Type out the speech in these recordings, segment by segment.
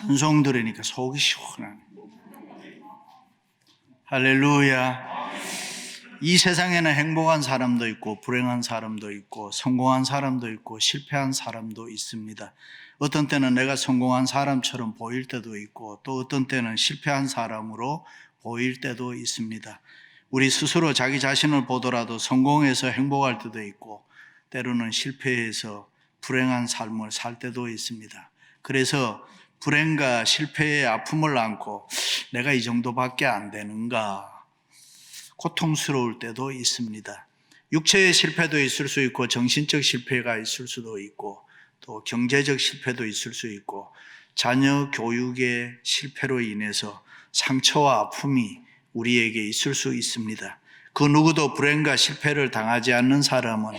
찬송 들으니까 속이 시원하네. 할렐루야. 이 세상에는 행복한 사람도 있고 불행한 사람도 있고 성공한 사람도 있고 실패한 사람도 있습니다. 어떤 때는 내가 성공한 사람처럼 보일 때도 있고 또 어떤 때는 실패한 사람으로 보일 때도 있습니다. 우리 스스로 자기 자신을 보더라도 성공해서 행복할 때도 있고 때로는 실패해서 불행한 삶을 살 때도 있습니다. 그래서 불행과 실패의 아픔을 안고 내가 이 정도밖에 안 되는가 고통스러울 때도 있습니다. 육체의 실패도 있을 수 있고 정신적 실패가 있을 수도 있고 또 경제적 실패도 있을 수 있고 자녀 교육의 실패로 인해서 상처와 아픔이 우리에게 있을 수 있습니다. 그 누구도 불행과 실패를 당하지 않는 사람은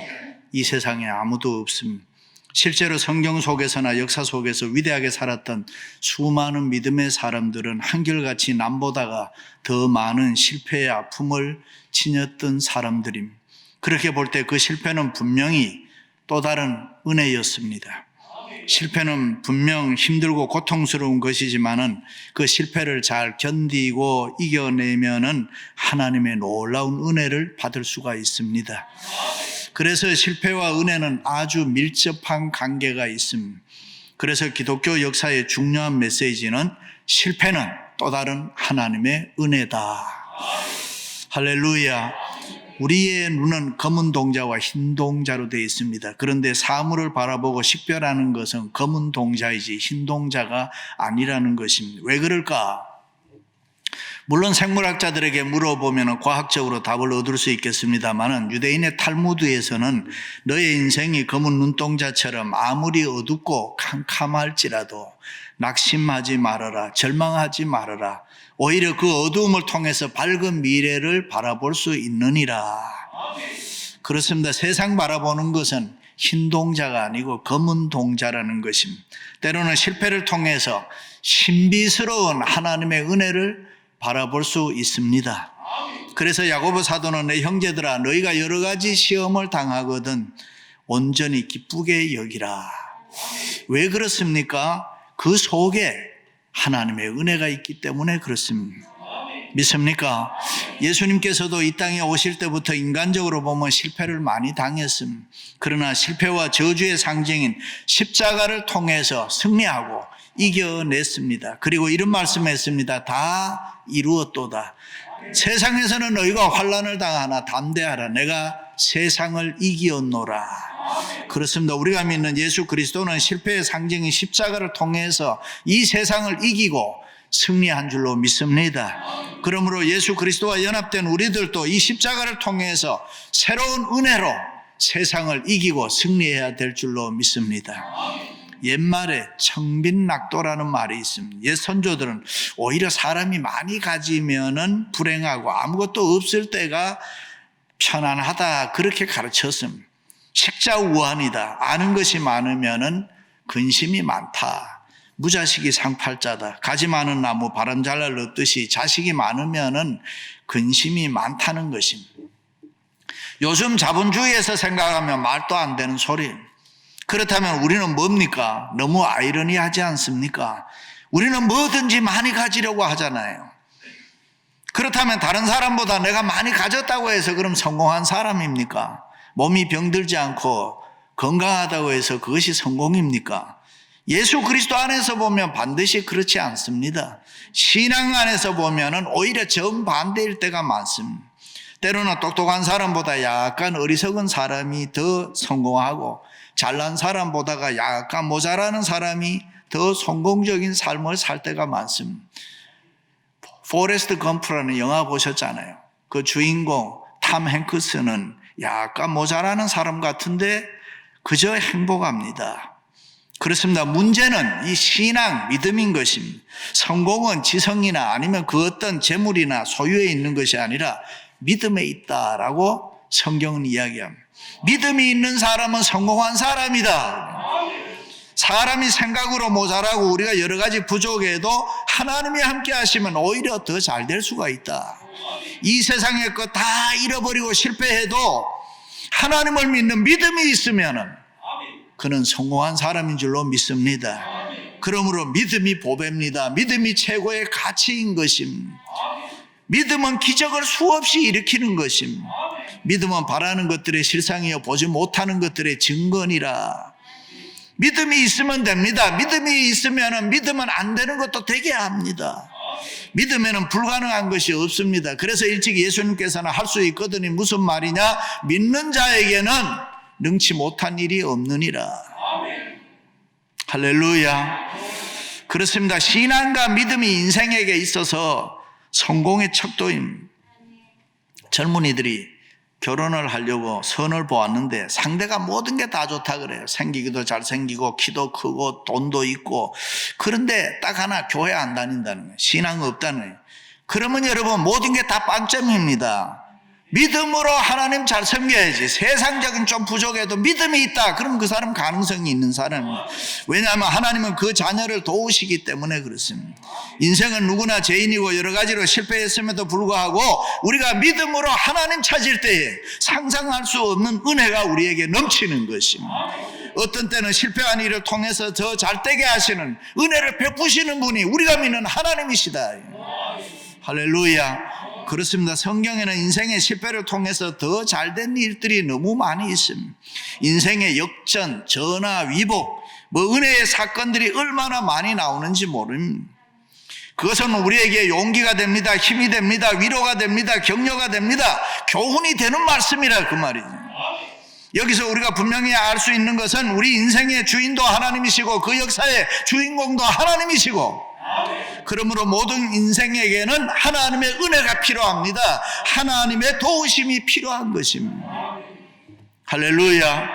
이 세상에 아무도 없습니다. 실제로 성경 속에서나 역사 속에서 위대하게 살았던 수많은 믿음의 사람들은 한결같이 남보다가 더 많은 실패의 아픔을 지녔던 사람들입니다. 그렇게 볼 때 그 실패는 분명히 또 다른 은혜였습니다. 실패는 분명 힘들고 고통스러운 것이지만은 그 실패를 잘 견디고 이겨내면은 하나님의 놀라운 은혜를 받을 수가 있습니다. 그래서 실패와 은혜는 아주 밀접한 관계가 있습니다. 그래서 기독교 역사의 중요한 메시지는 실패는 또 다른 하나님의 은혜다. 할렐루야. 우리의 눈은 검은 동자와 흰 동자로 되어 있습니다. 그런데 사물을 바라보고 식별하는 것은 검은 동자이지 흰 동자가 아니라는 것입니다. 왜 그럴까? 물론 생물학자들에게 물어보면 과학적으로 답을 얻을 수 있겠습니다만 유대인의 탈무드에서는 너의 인생이 검은 눈동자처럼 아무리 어둡고 캄캄할지라도 낙심하지 말아라, 절망하지 말아라. 오히려 그 어두움을 통해서 밝은 미래를 바라볼 수 있느니라. 그렇습니다. 세상 바라보는 것은 흰 동자가 아니고 검은 동자라는 것입니다. 때로는 실패를 통해서 신비스러운 하나님의 은혜를 바라볼 수 있습니다. 그래서 야고보 사도는 내 형제들아 너희가 여러 가지 시험을 당하거든 온전히 기쁘게 여기라. 왜 그렇습니까? 그 속에 하나님의 은혜가 있기 때문에 그렇습니다. 믿습니까? 예수님께서도 이 땅에 오실 때부터 인간적으로 보면 실패를 많이 당했습니다. 그러나 실패와 저주의 상징인 십자가를 통해서 승리하고 이겨냈습니다. 그리고 이런 말씀했습니다. 다 이루었도다. 세상에서는 너희가 환난을 당하나 담대하라. 내가 세상을 이기었노라. 그렇습니다. 우리가 믿는 예수 그리스도는 실패의 상징인 십자가를 통해서 이 세상을 이기고 승리한 줄로 믿습니다. 그러므로 예수 그리스도와 연합된 우리들도 이 십자가를 통해서 새로운 은혜로 세상을 이기고 승리해야 될 줄로 믿습니다. 옛말에 청빈낙도라는 말이 있습니다. 옛 선조들은 오히려 사람이 많이 가지면은 불행하고 아무것도 없을 때가 편안하다 그렇게 가르쳤습니다. 식자우환이다. 아는 것이 많으면은 근심이 많다. 무자식이 상팔자다. 가지 많은 나무 바람 잘 날 없듯이 자식이 많으면은 근심이 많다는 것입니다. 요즘 자본주의에서 생각하면 말도 안 되는 소리입니다. 그렇다면 우리는 뭡니까? 너무 아이러니하지 않습니까? 우리는 뭐든지 많이 가지려고 하잖아요. 그렇다면 다른 사람보다 내가 많이 가졌다고 해서 그럼 성공한 사람입니까? 몸이 병들지 않고 건강하다고 해서 그것이 성공입니까? 예수 그리스도 안에서 보면 반드시 그렇지 않습니다. 신앙 안에서 보면 오히려 정반대일 때가 많습니다. 때로는 똑똑한 사람보다 약간 어리석은 사람이 더 성공하고 잘난 사람보다가 약간 모자라는 사람이 더 성공적인 삶을 살 때가 많습니다. 포레스트 검프라는 영화 보셨잖아요. 그 주인공 탐 행크스는 약간 모자라는 사람 같은데 그저 행복합니다. 그렇습니다. 문제는 이 신앙, 믿음인 것입니다. 성공은 지성이나 아니면 그 어떤 재물이나 소유에 있는 것이 아니라 믿음에 있다라고 성경은 이야기합니다. 믿음이 있는 사람은 성공한 사람이다. 사람이 생각으로 모자라고 우리가 여러 가지 부족해도 하나님이 함께 하시면 오히려 더 잘 될 수가 있다. 이 세상의 것 다 잃어버리고 실패해도 하나님을 믿는 믿음이 있으면 그는 성공한 사람인 줄로 믿습니다. 그러므로 믿음이 보배입니다. 믿음이 최고의 가치인 것입니다. 믿음은 기적을 수없이 일으키는 것입니다. 믿음은 바라는 것들의 실상이요 보지 못하는 것들의 증거니라. 믿음이 있으면 됩니다. 믿음이 있으면 믿으면 안 되는 것도 되게 합니다. 믿음에는 불가능한 것이 없습니다. 그래서 일찍 예수님께서는 할 수 있거든이 무슨 말이냐? 믿는 자에게는 능치 못한 일이 없느니라. 할렐루야. 그렇습니다. 신앙과 믿음이 인생에게 있어서 성공의 척도입니다. 젊은이들이 결혼을 하려고 선을 보았는데 상대가 모든 게 다 좋다 그래요. 생기기도 잘생기고 키도 크고 돈도 있고. 그런데 딱 하나 교회 안 다닌다는 거예요. 신앙 없다는 거예요. 그러면 여러분 모든 게 다 빵점입니다. 믿음으로 하나님 잘 섬겨야지. 세상적인 좀 부족해도 믿음이 있다. 그럼 그 사람 가능성이 있는 사람입니다. 왜냐하면 하나님은 그 자녀를 도우시기 때문에 그렇습니다. 인생은 누구나 죄인이고 여러 가지로 실패했음에도 불구하고 우리가 믿음으로 하나님 찾을 때에 상상할 수 없는 은혜가 우리에게 넘치는 것입니다. 어떤 때는 실패한 일을 통해서 더 잘되게 하시는 은혜를 베푸시는 분이 우리가 믿는 하나님이시다. 할렐루야. 그렇습니다. 성경에는 인생의 실패를 통해서 더 잘된 일들이 너무 많이 있습니다. 인생의 역전, 전화, 위복, 은혜의 사건들이 얼마나 많이 나오는지 모릅니다. 그것은 우리에게 용기가 됩니다. 힘이 됩니다. 위로가 됩니다. 격려가 됩니다. 교훈이 되는 말씀이라 그 말이죠. 여기서 우리가 분명히 알 수 있는 것은 우리 인생의 주인도 하나님이시고 그 역사의 주인공도 하나님이시고 그러므로 모든 인생에게는 하나님의 은혜가 필요합니다. 하나님의 도우심이 필요한 것입니다. 할렐루야.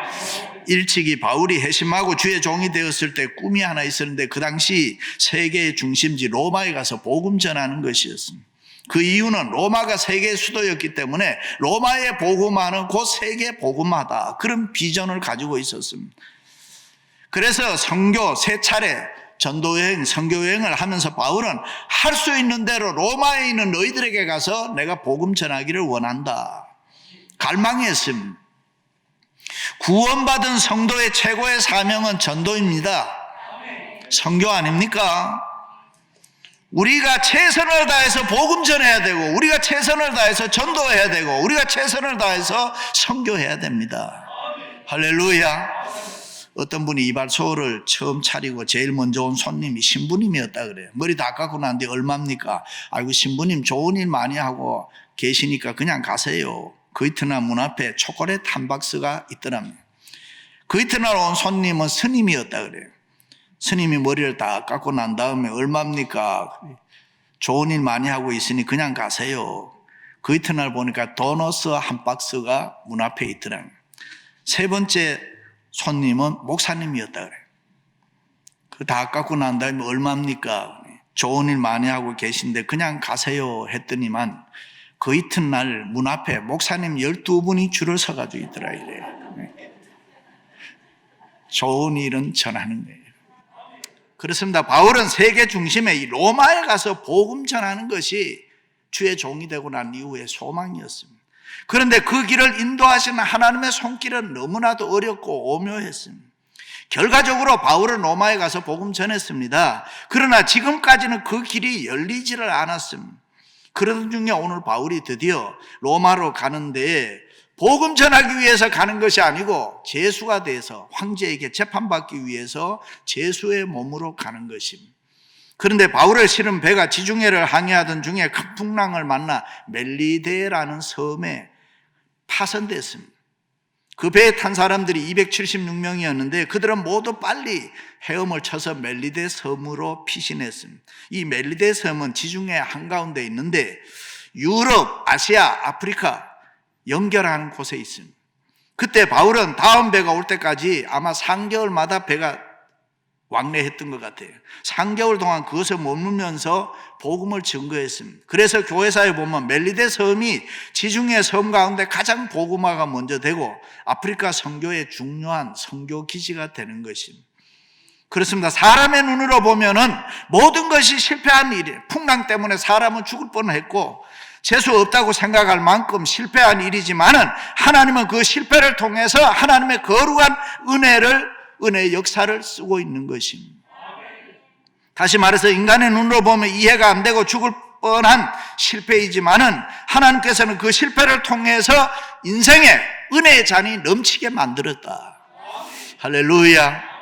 일찍이 바울이 회심하고 주의 종이 되었을 때 꿈이 하나 있었는데 그 당시 세계의 중심지 로마에 가서 복음 전하는 것이었습니다. 그 이유는 로마가 세계의 수도였기 때문에 로마의 복음화는 곧 세계 복음화다. 그런 비전을 가지고 있었습니다. 그래서 선교 3차례 전도여행, 선교여행을 하면서 바울은 할 수 있는 대로 로마에 있는 너희들에게 가서 내가 복음 전하기를 원한다. 갈망했습니다. 구원받은 성도의 최고의 사명은 전도입니다. 선교 아닙니까? 우리가 최선을 다해서 복음 전해야 되고 우리가 최선을 다해서 전도해야 되고 우리가 최선을 다해서 선교해야 됩니다. 할렐루야. 어떤 분이 이발소를 처음 차리고 제일 먼저 온 손님이 신부님이었다 그래요. 머리 다 깎고 났는데 얼마입니까? 아이고 신부님 좋은 일 많이 하고 계시니까 그냥 가세요. 그 이튿날 문 앞에 초콜릿 한 박스가 있더랍니다. 그 이튿날 온 손님은 스님이었다 그래요. 스님이 머리를 다 깎고 난 다음에 얼마입니까? 좋은 일 많이 하고 있으니 그냥 가세요. 그 이튿날 보니까 도너스 한 박스가 문 앞에 있더랍니다. 세 번째 손님은 목사님이었다 그래요. 그 다 깎고 난 다음에 얼마입니까? 좋은 일 많이 하고 계신데 그냥 가세요 했더니만 그 이튿날 문 앞에 목사님 12분이 줄을 서가지고 있더라 이래요. 좋은 일은 전하는 거예요. 그렇습니다. 바울은 세계 중심에 이 로마에 가서 복음 전하는 것이 주의 종이 되고 난 이후의 소망이었습니다. 그런데 그 길을 인도하시는 하나님의 손길은 너무나도 어렵고 오묘했습니다. 결과적으로 바울은 로마에 가서 복음 전했습니다. 그러나 지금까지는 그 길이 열리지를 않았습니다. 그러던 중에 오늘 바울이 드디어 로마로 가는데 복음 전하기 위해서 가는 것이 아니고 제수가 돼서 황제에게 재판받기 위해서 제수의 몸으로 가는 것입니다. 그런데 바울을 실은 배가 지중해를 항해하던 중에 큰 풍랑을 만나 멜리데라는 섬에 파손됐습니다. 그 배에 탄 사람들이 276명이었는데 그들은 모두 빨리 헤엄을 쳐서 멜리데 섬으로 피신했습니다. 이 멜리데 섬은 지중해 한가운데 있는데 유럽, 아시아, 아프리카 연결하는 곳에 있습니다. 그때 바울은 다음 배가 올 때까지 아마 3개월마다 배가 왕래했던 것 같아요. 3개월 동안 그것을 머물면서 복음을 증거했습니다. 그래서 교회사에 보면 멜리데 섬이 지중해 섬 가운데 가장 복음화가 먼저 되고 아프리카 선교의 중요한 선교 기지가 되는 것입니다. 그렇습니다. 사람의 눈으로 보면은 모든 것이 실패한 일이에요. 풍랑 때문에 사람은 죽을 뻔했고 재수 없다고 생각할 만큼 실패한 일이지만은 하나님은 그 실패를 통해서 하나님의 거룩한 은혜의 역사를 쓰고 있는 것입니다. 다시 말해서 인간의 눈으로 보면 이해가 안 되고 죽을 뻔한 실패이지만은 하나님께서는 그 실패를 통해서 인생의 은혜의 잔이 넘치게 만들었다. 할렐루야.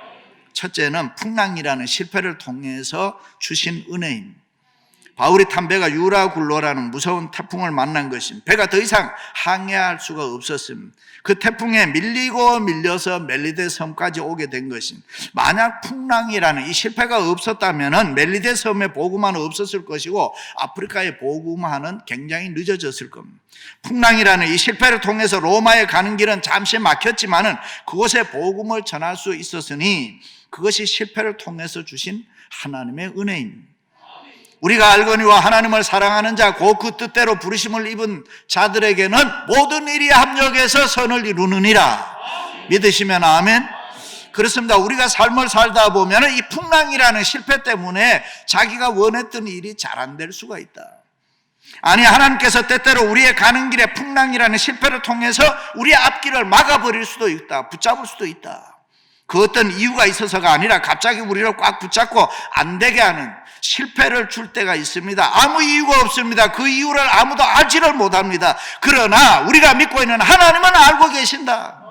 첫째는 풍랑이라는 실패를 통해서 주신 은혜입니다. 바울이 탄 배가 유라굴로라는 무서운 태풍을 만난 것입니다. 배가 더 이상 항해할 수가 없었습니다. 그 태풍에 밀리고 밀려서 멜리데 섬까지 오게 된 것입니다. 만약 풍랑이라는 이 실패가 없었다면 멜리데 섬의 복음화는 없었을 것이고 아프리카의 복음화는 굉장히 늦어졌을 겁니다. 풍랑이라는 이 실패를 통해서 로마에 가는 길은 잠시 막혔지만은 그곳에 복음을 전할 수 있었으니 그것이 실패를 통해서 주신 하나님의 은혜입니다. 우리가 알거니와 하나님을 사랑하는 자, 곧 그 뜻대로 부르심을 입은 자들에게는 모든 일이 합력해서 선을 이루느니라. 믿으시면 아멘. 그렇습니다. 우리가 삶을 살다 보면 이 풍랑이라는 실패 때문에 자기가 원했던 일이 잘 안 될 수가 있다. 아니, 하나님께서 때때로 우리의 가는 길에 풍랑이라는 실패를 통해서 우리의 앞길을 막아버릴 수도 있다. 붙잡을 수도 있다. 그 어떤 이유가 있어서가 아니라 갑자기 우리를 꽉 붙잡고 안 되게 하는 실패를 줄 때가 있습니다. 아무 이유가 없습니다. 그 이유를 아무도 알지를 못합니다. 그러나 우리가 믿고 있는 하나님은 알고 계신다.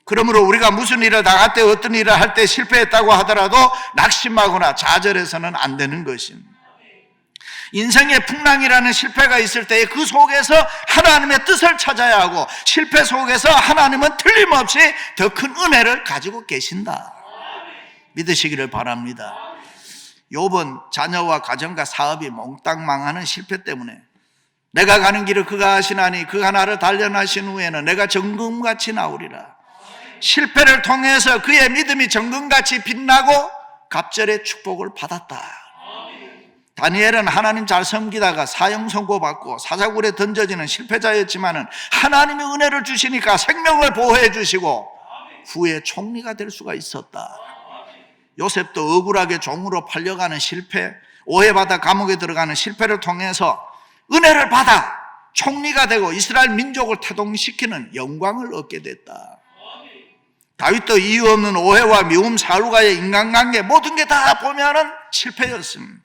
그러므로 우리가 무슨 일을 당할 때, 어떤 일을 할 때 실패했다고 하더라도 낙심하거나 좌절해서는 안 되는 것입니다. 인생의 풍랑이라는 실패가 있을 때 그 속에서 하나님의 뜻을 찾아야 하고, 실패 속에서 하나님은 틀림없이 더 큰 은혜를 가지고 계신다. 믿으시기를 바랍니다. 욥은 자녀와 가정과 사업이 몽땅 망하는 실패 때문에 내가 가는 길을 그가 아시나니 그가 나를 단련하신 후에는 내가 정금같이 나오리라. 실패를 통해서 그의 믿음이 정금같이 빛나고 갑절의 축복을 받았다. 다니엘은 하나님 잘 섬기다가 사형 선고받고 사자굴에 던져지는 실패자였지만은 하나님의 은혜를 주시니까 생명을 보호해 주시고 후에 총리가 될 수가 있었다. 요셉도 억울하게 종으로 팔려가는 실패, 오해받아 감옥에 들어가는 실패를 통해서 은혜를 받아 총리가 되고 이스라엘 민족을 태동시키는 영광을 얻게 됐다. 다윗도 이유 없는 오해와 미움, 사루가의 인간관계 모든 게 다 보면은 실패였습니다.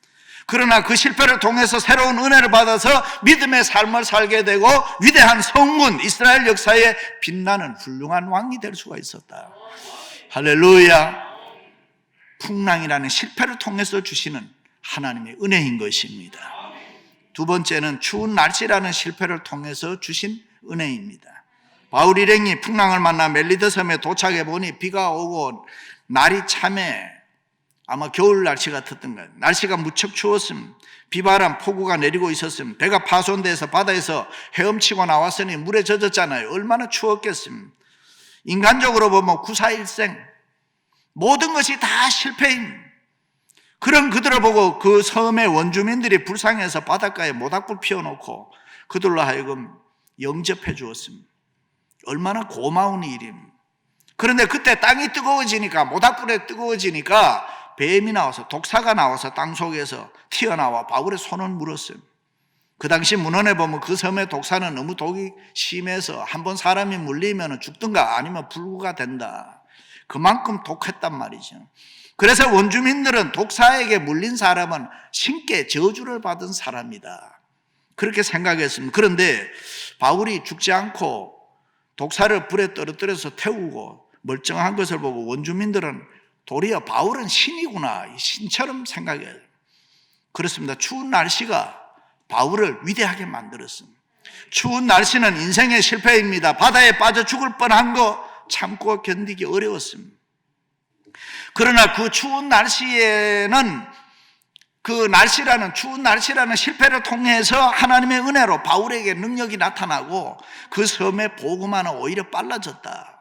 그러나 그 실패를 통해서 새로운 은혜를 받아서 믿음의 삶을 살게 되고 위대한 성군, 이스라엘 역사에 빛나는 훌륭한 왕이 될 수가 있었다. 할렐루야. 풍랑이라는 실패를 통해서 주시는 하나님의 은혜인 것입니다. 두 번째는 추운 날씨라는 실패를 통해서 주신 은혜입니다. 바울 일행이 풍랑을 만나 멜리드 섬에 도착해 보니 비가 오고 날이 참에 아마 겨울 날씨 같았던 거예요. 날씨가 무척 추웠음. 비바람, 폭우가 내리고 있었음. 배가 파손돼서 바다에서 헤엄치고 나왔으니 물에 젖었잖아요. 얼마나 추웠겠습니까? 인간적으로 보면 구사일생, 모든 것이 다 실패인 그런 그들을 보고 그 섬의 원주민들이 불쌍해서 바닷가에 모닥불 피워놓고 그들로 하여금 영접해 주었습니다. 얼마나 고마운 일입니다. 그런데 그때 땅이 뜨거워지니까, 모닥불에 뜨거워지니까 뱀이 나와서, 독사가 나와서 땅 속에서 튀어나와 바울의 손을 물었어요. 그 당시 문헌에 보면 그 섬의 독사는 너무 독이 심해서 한번 사람이 물리면 죽든가 아니면 불구가 된다. 그만큼 독했단 말이죠. 그래서 원주민들은 독사에게 물린 사람은 신께 저주를 받은 사람이다, 그렇게 생각했습니다. 그런데 바울이 죽지 않고 독사를 불에 떨어뜨려서 태우고 멀쩡한 것을 보고 원주민들은 도리어 바울은 신이구나, 신처럼 생각해요. 그렇습니다. 추운 날씨가 바울을 위대하게 만들었습니다. 추운 날씨는 인생의 실패입니다. 바다에 빠져 죽을 뻔한 거 참고 견디기 어려웠습니다. 그러나 그 추운 날씨에는 추운 날씨라는 실패를 통해서 하나님의 은혜로 바울에게 능력이 나타나고 그 섬의 복음화는 오히려 빨라졌다.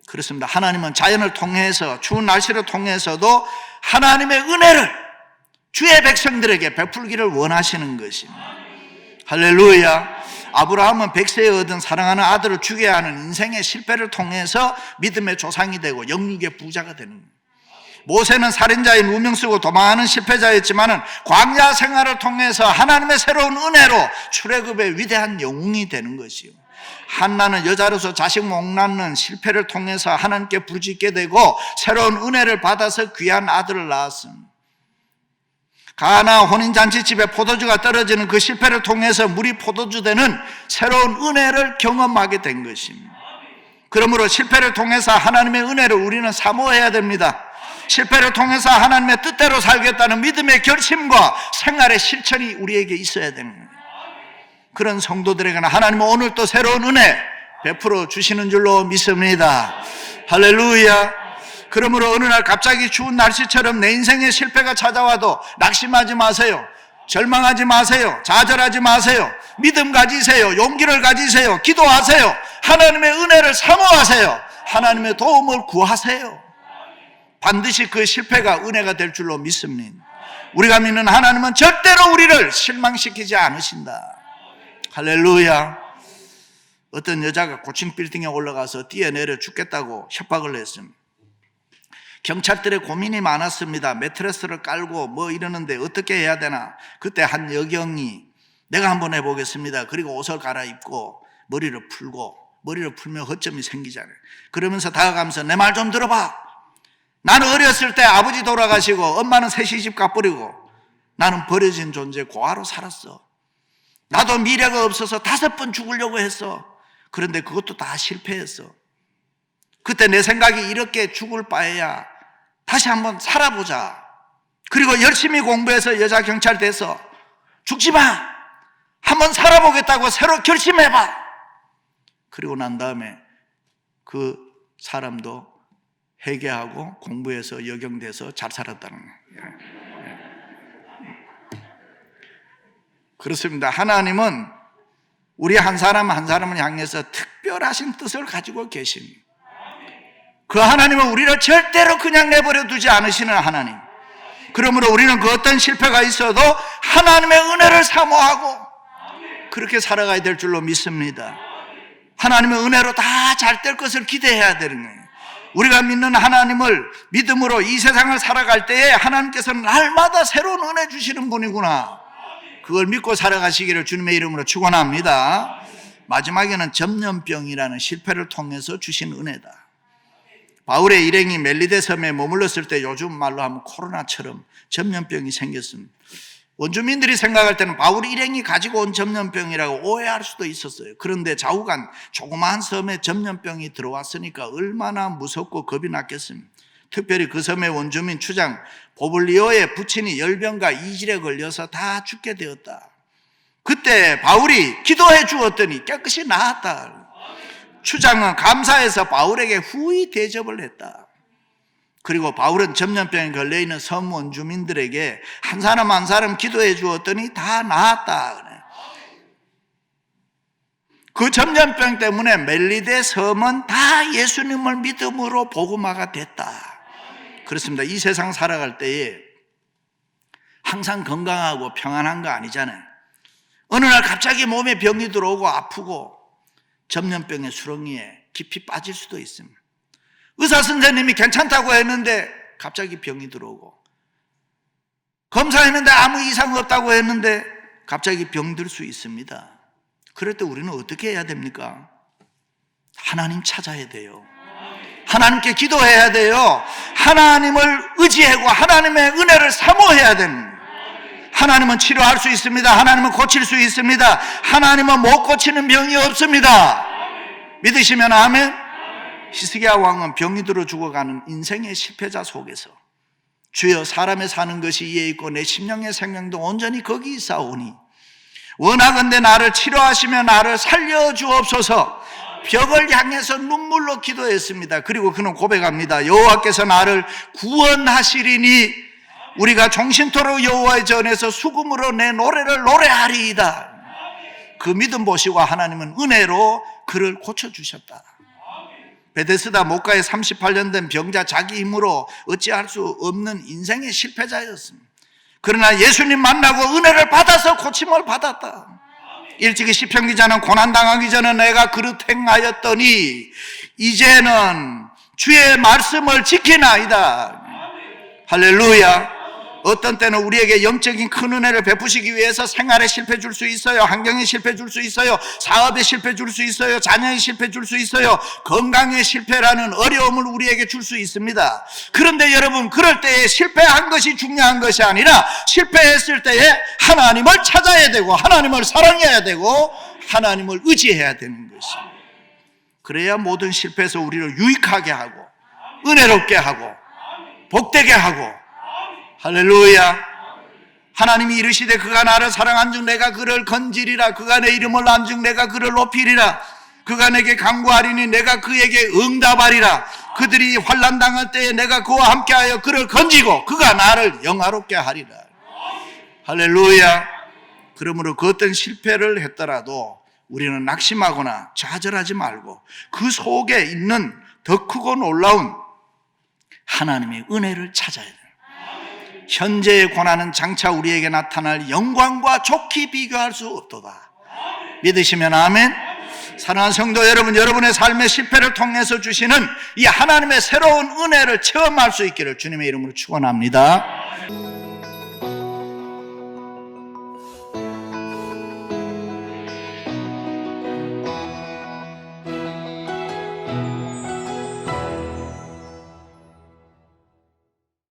그렇습니다. 하나님은 자연을 통해서, 추운 날씨를 통해서도 하나님의 은혜를 주의 백성들에게 베풀기를 원하시는 것입니다. 할렐루야. 아브라함은 100세에 얻은 사랑하는 아들을 죽여야 하는 인생의 실패를 통해서 믿음의 조상이 되고 영육의 부자가 되는 거예요. 모세는 살인자의 누명 쓰고 도망하는 실패자였지만 광야 생활을 통해서 하나님의 새로운 은혜로 출애굽의 위대한 영웅이 되는 것이요. 한나는 여자로서 자식 못 낳는 실패를 통해서 하나님께 부르짖게 되고 새로운 은혜를 받아서 귀한 아들을 낳았습니다. 가나 혼인잔치집에 포도주가 떨어지는 그 실패를 통해서 물이 포도주 되는 새로운 은혜를 경험하게 된 것입니다. 그러므로 실패를 통해서 하나님의 은혜를 우리는 사모해야 됩니다. 실패를 통해서 하나님의 뜻대로 살겠다는 믿음의 결심과 생활의 실천이 우리에게 있어야 됩니다. 그런 성도들에게는 하나님은 오늘 또 새로운 은혜 베풀어 주시는 줄로 믿습니다. 할렐루야. 그러므로 어느 날 갑자기 추운 날씨처럼 내 인생에 실패가 찾아와도 낙심하지 마세요. 절망하지 마세요. 좌절하지 마세요. 믿음 가지세요. 용기를 가지세요. 기도하세요. 하나님의 은혜를 사모하세요. 하나님의 도움을 구하세요. 반드시 그 실패가 은혜가 될 줄로 믿습니다. 우리가 믿는 하나님은 절대로 우리를 실망시키지 않으신다. 할렐루야. 어떤 여자가 고층 빌딩에 올라가서 뛰어내려 죽겠다고 협박을 했습니다. 경찰들의 고민이 많았습니다. 매트레스를 깔고 뭐 이러는데 어떻게 해야 되나. 그때 한 여경이 내가 한번 해보겠습니다. 그리고 옷을 갈아입고 머리를 풀면 허점이 생기잖아요. 그러면서 다가가면서 내 말 좀 들어봐. 나는 어렸을 때 아버지 돌아가시고 엄마는 새 시집 가버리고 나는 버려진 존재 고아로 살았어. 나도 미래가 없어서 5번 죽으려고 했어. 그런데 그것도 다 실패했어. 그때 내 생각이 이렇게 죽을 바에야 다시 한번 살아보자. 그리고 열심히 공부해서 여자 경찰 돼서 죽지 마. 한번 살아보겠다고 새로 결심해봐. 그리고 난 다음에 그 사람도 회개하고 공부해서 여경돼서 잘 살았다는 거예요. 그렇습니다. 하나님은 우리 한 사람 한 사람을 향해서 특별하신 뜻을 가지고 계십니다. 그 하나님은 우리를 절대로 그냥 내버려 두지 않으시는 하나님. 그러므로 우리는 그 어떤 실패가 있어도 하나님의 은혜를 사모하고 그렇게 살아가야 될 줄로 믿습니다. 하나님의 은혜로 다 잘 될 것을 기대해야 되는 거예요. 우리가 믿는 하나님을 믿음으로 이 세상을 살아갈 때에 하나님께서는 날마다 새로운 은혜 주시는 분이구나. 그걸 믿고 살아가시기를 주님의 이름으로 축원합니다. 마지막에는 전염병이라는 실패를 통해서 주신 은혜다. 바울의 일행이 멜리데 섬에 머물렀을 때 요즘 말로 하면 코로나처럼 전염병이 생겼습니다. 원주민들이 생각할 때는 바울 일행이 가지고 온 전염병이라고 오해할 수도 있었어요. 그런데 좌우간 조그마한 섬에 전염병이 들어왔으니까 얼마나 무섭고 겁이 났겠습니까? 특별히 그 섬의 원주민 추장 보블리오의 부친이 열병과 이질에 걸려서 다 죽게 되었다. 그때 바울이 기도해 주었더니 깨끗이 나았다. 추장은 감사해서 바울에게 후히 대접을 했다. 그리고 바울은 전염병에 걸려있는 섬 원주민들에게 한 사람 한 사람 기도해 주었더니 다 나았다. 그 전염병 때문에 멜리데 섬은 다 예수님을 믿음으로 복음화가 됐다. 그렇습니다. 이 세상 살아갈 때에 항상 건강하고 평안한 거 아니잖아요. 어느 날 갑자기 몸에 병이 들어오고 아프고 전염병의 수렁이에 깊이 빠질 수도 있습니다. 의사 선생님이 괜찮다고 했는데 갑자기 병이 들어오고, 검사했는데 아무 이상 없다고 했는데 갑자기 병들 수 있습니다. 그럴 때 우리는 어떻게 해야 됩니까? 하나님 찾아야 돼요. 하나님께 기도해야 돼요. 하나님을 의지하고 하나님의 은혜를 사모해야 됩니다. 하나님은 치료할 수 있습니다. 하나님은 고칠 수 있습니다. 하나님은 못 고치는 병이 없습니다. 믿으시면 아멘. 히스기야 왕은 병이 들어 죽어가는 인생의 실패자 속에서 주여 사람의 사는 것이 이에 있고 내 심령의 생명도 온전히 거기 있사오니 원하건대 나를 치료하시며 나를 살려주옵소서. 벽을 향해서 눈물로 기도했습니다. 그리고 그는 고백합니다. 여호와께서 나를 구원하시리니 우리가 종신토록 여호와의 전에서 수금으로 내 노래를 노래하리이다. 그 믿음 보시고 하나님은 은혜로 그를 고쳐주셨다. 베데스다 목가에 38년 된 병자 자기 힘으로 어찌할 수 없는 인생의 실패자였습니다. 그러나 예수님 만나고 은혜를 받아서 고침을 받았다. 일찍이 시편 기자는 고난당하기 전에 내가 그릇 행하였더니 이제는 주의 말씀을 지키나이다. 할렐루야. 어떤 때는 우리에게 영적인 큰 은혜를 베푸시기 위해서 생활에 실패 줄 수 있어요. 환경에 실패 줄 수 있어요. 사업에 실패 줄 수 있어요. 자녀에 실패 줄 수 있어요. 건강에 실패라는 어려움을 우리에게 줄 수 있습니다. 그런데 여러분, 그럴 때에 실패한 것이 중요한 것이 아니라 실패했을 때에 하나님을 찾아야 되고 하나님을 사랑해야 되고 하나님을 의지해야 되는 것입니다. 그래야 모든 실패에서 우리를 유익하게 하고 은혜롭게 하고 복되게 하고, 할렐루야. 하나님이 이르시되 그가 나를 사랑한즉 내가 그를 건지리라. 그가 내 이름을 안즉 내가 그를 높이리라. 그가 내게 간구하리니 내가 그에게 응답하리라. 그들이 환난 당할 때에 내가 그와 함께하여 그를 건지고 그가 나를 영화롭게 하리라. 할렐루야. 그러므로 그 어떤 실패를 했더라도 우리는 낙심하거나 좌절하지 말고 그 속에 있는 더 크고 놀라운 하나님의 은혜를 찾아야 돼요. 현재의 고난은 장차 우리에게 나타날 영광과 좋게 비교할 수 없도다. 믿으시면 아멘. 사랑하는 성도 여러분, 여러분의 삶의 실패를 통해서 주시는 이 하나님의 새로운 은혜를 체험할 수 있기를 주님의 이름으로 축원합니다.